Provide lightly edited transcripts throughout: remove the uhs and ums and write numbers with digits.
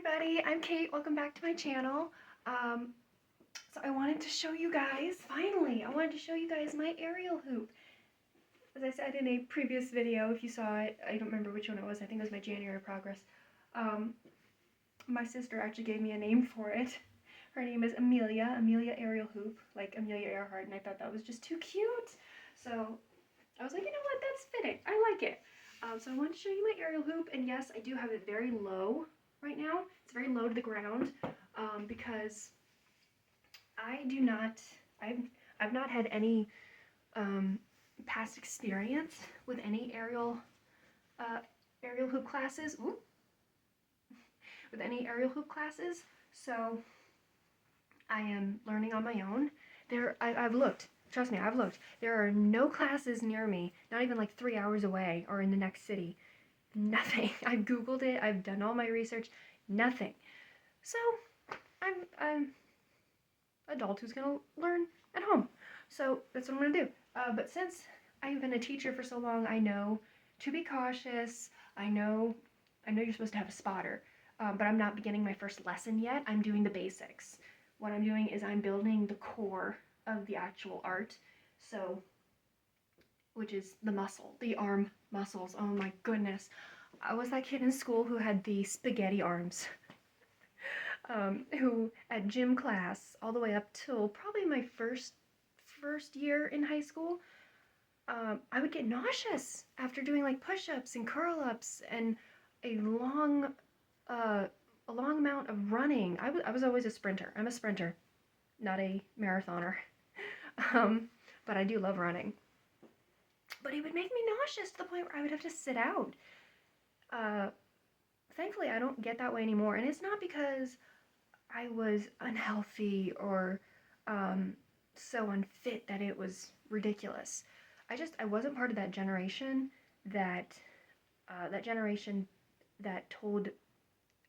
everybody, I'm Kate. Welcome back to my channel. So I wanted to show you guys, finally, I wanted to show you guys my aerial hoop. As I said in a previous video, if you saw it, I don't remember which one it was, I think it was my January progress. My sister actually gave me a name for it. Her name is Amelia Aerial Hoop, like Amelia Earhart, and I thought that was just too cute. So I was like, you know what, that's fitting. I like it. So I wanted to show you my aerial hoop, and yes, I do have it very low right now. It's very low to the ground because I've not had any past experience with any aerial hoop classes. Ooh. With any aerial hoop classes, so I am learning on my own. I've looked. Trust me, I've looked. There are no classes near me, not even like 3 hours away or in the next city. Nothing. I've Googled it. I've done all my research. Nothing. So I'm adult who's gonna learn at home. So that's what I'm gonna do. But since I've been a teacher for so long, I know to be cautious. I know you're supposed to have a spotter, but I'm not beginning my first lesson yet. I'm doing the basics. What I'm doing is I'm building the core of the actual art. So, which is the arm muscles. Oh my goodness. I was that kid in school who had the spaghetti arms. Who at gym class all the way up till probably my first year in high school, I would get nauseous after doing like push-ups and curl-ups and a long amount of running. I was always a sprinter. I'm a sprinter, not a marathoner. But I do love running. But it would make me nauseous to the point where I would have to sit out. Thankfully, I don't get that way anymore, and it's not because I was unhealthy or so unfit that it was ridiculous. I wasn't part of that generation that told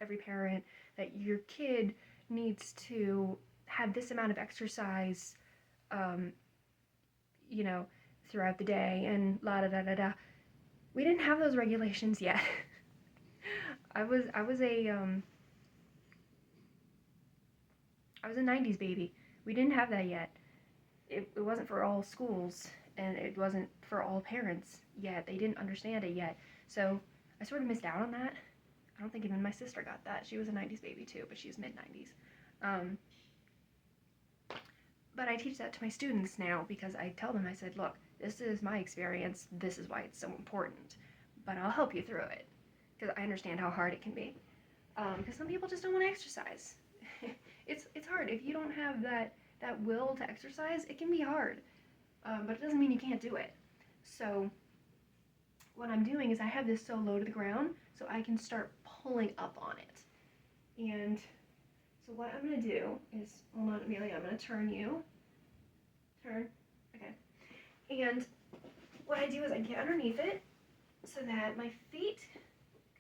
every parent that your kid needs to have this amount of exercise, throughout the day and la da da da da. We didn't have those regulations yet. I was a 90s baby. We didn't have that yet. It wasn't for all schools, and it wasn't for all parents yet. They didn't understand it yet. So I sort of missed out on that. I don't think even my sister got that. She was a 90s baby too, but she's mid-90s. But I teach that to my students now because I tell them, I said, look, this is my experience. This is why it's so important. But I'll help you through it because I understand how hard it can be. Because some people just don't want to exercise. It's hard. If you don't have that will to exercise, it can be hard. But it doesn't mean you can't do it. So what I'm doing is I have this so low to the ground so I can start pulling up on it. And so what I'm going to do is, hold on, Amelia, I'm going to turn you. Turn. Okay. And what I do is I get underneath it so that my feet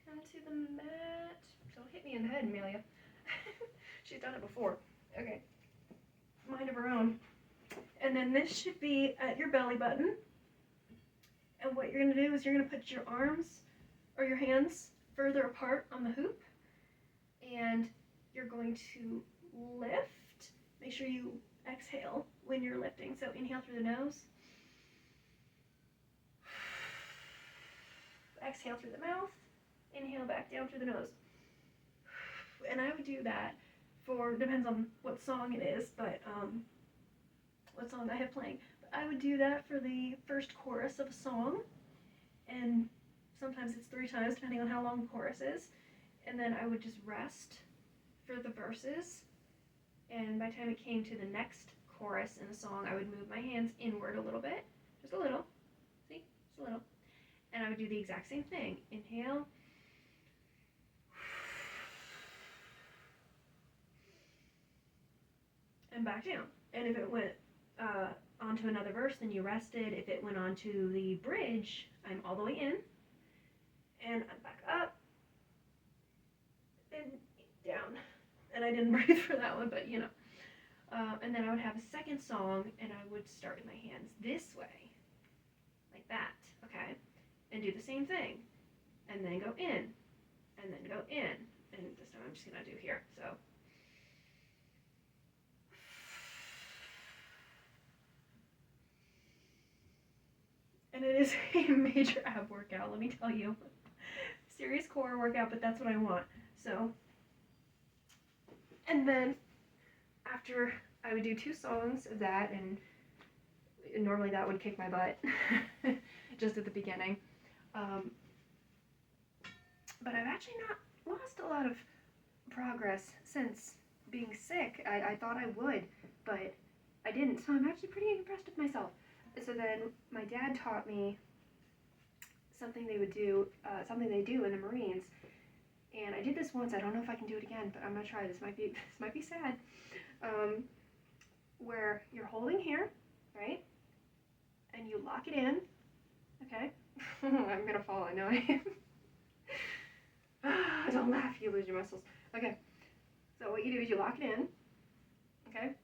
come to the mat. Don't hit me in the head, Amelia. She's done it before. Okay. Mind of her own. And then this should be at your belly button. And what you're going to do is you're going to put your arms or your hands further apart on the hoop. And you're going to lift. Make sure you exhale when you're lifting. So inhale through the nose. Exhale through the mouth. Inhale back down through the nose. And I would do that depends on what song it is, but what song I have playing. But I would do that for the first chorus of a song, and sometimes it's 3 times depending on how long the chorus is. And then I would just rest for the verses, and by the time it came to the next chorus in the song, I would move my hands inward a little bit, just a little, see, just a little, and I would do the exact same thing. Inhale, and back down. And if it went onto another verse, then you rested. If it went onto the bridge, I'm all the way in, and I'm back up, and down. And I didn't breathe for that one, but you know. And then I would have a second song, and I would start with my hands this way, like that, okay? And do the same thing, and then go in, and then go in. And this time I'm just gonna do here. So. And it is a major ab workout, let me tell you. Serious core workout, but that's what I want. So, and then after I would do 2 songs of that, and normally that would kick my butt just at the beginning. But I've actually not lost a lot of progress since being sick. I thought I would, but I didn't, so I'm actually pretty impressed with myself. So then my dad taught me something they do in the Marines, and I did this once. I don't know if I can do it again, but I'm gonna try. This might be sad. Where you're holding here, right, and you lock it in. Okay, I'm gonna fall. I know I am. Don't laugh. You lose your muscles. Okay, so what you do is you lock it in. Okay,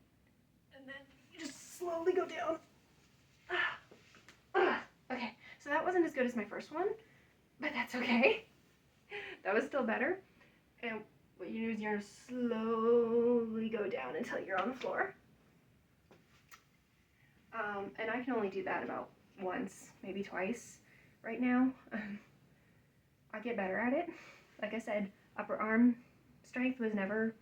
and then you just slowly go down. Okay, so that wasn't as good as my first one, but that's okay. That was still better. And what you do is you're gonna slowly go down until you're on the floor. And I can only do that about once, maybe twice right now. I'll get better at it. Like I said, upper arm strength was never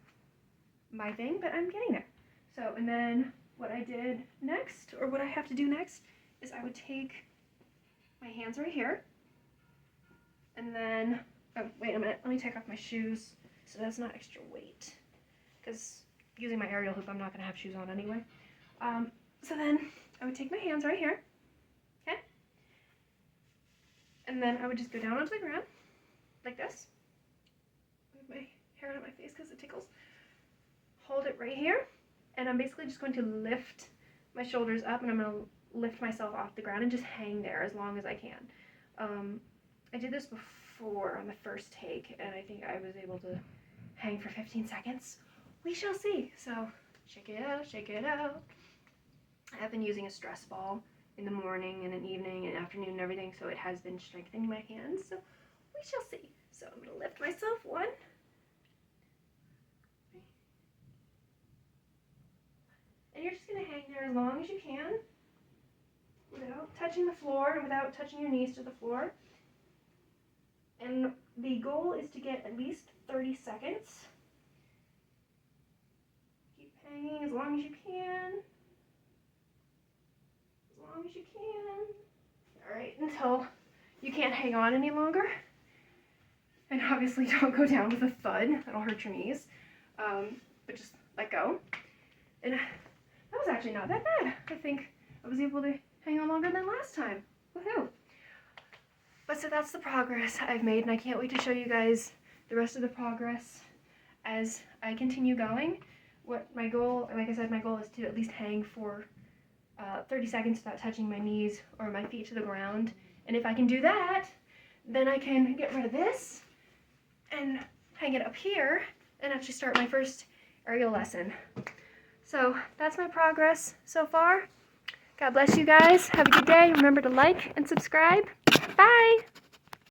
my thing, but I'm getting there. So, and then what I did next, or what I have to do next, is I would take my hands right here, and then, oh, wait a minute, let me take off my shoes so that's not extra weight, because using my aerial hoop, I'm not going to have shoes on anyway. So then I would take my hands right here, okay, and then I would just go down onto the ground, like this. Move my hair out of my face because it tickles. Hold it right here, and I'm basically just going to lift my shoulders up, and I'm going to lift myself off the ground and just hang there as long as I can. I did this before on the first take, and I think I was able to hang for 15 seconds. We shall see. So, shake it out, shake it out. I have been using a stress ball in the morning and an evening and afternoon and everything, so it has been strengthening my hands. So, we shall see. So, I'm going to lift myself, 1. And you're just going to hang there as long as you can, without touching the floor and without touching your knees to the floor. And the goal is to get at least 30 seconds. Keep hanging as long as you can. As long as you can. Alright, until you can't hang on any longer. And obviously don't go down with a thud. That'll hurt your knees. But just let go. And that was actually not that bad. I think I was able to hang on longer than last time. Woohoo! But so that's the progress I've made, and I can't wait to show you guys the rest of the progress as I continue going. What my goal, like I said, my goal is to at least hang for 30 seconds without touching my knees or my feet to the ground. And if I can do that, then I can get rid of this and hang it up here and actually start my first aerial lesson. So that's my progress so far. God bless you guys. Have a good day. Remember to like and subscribe. Bye.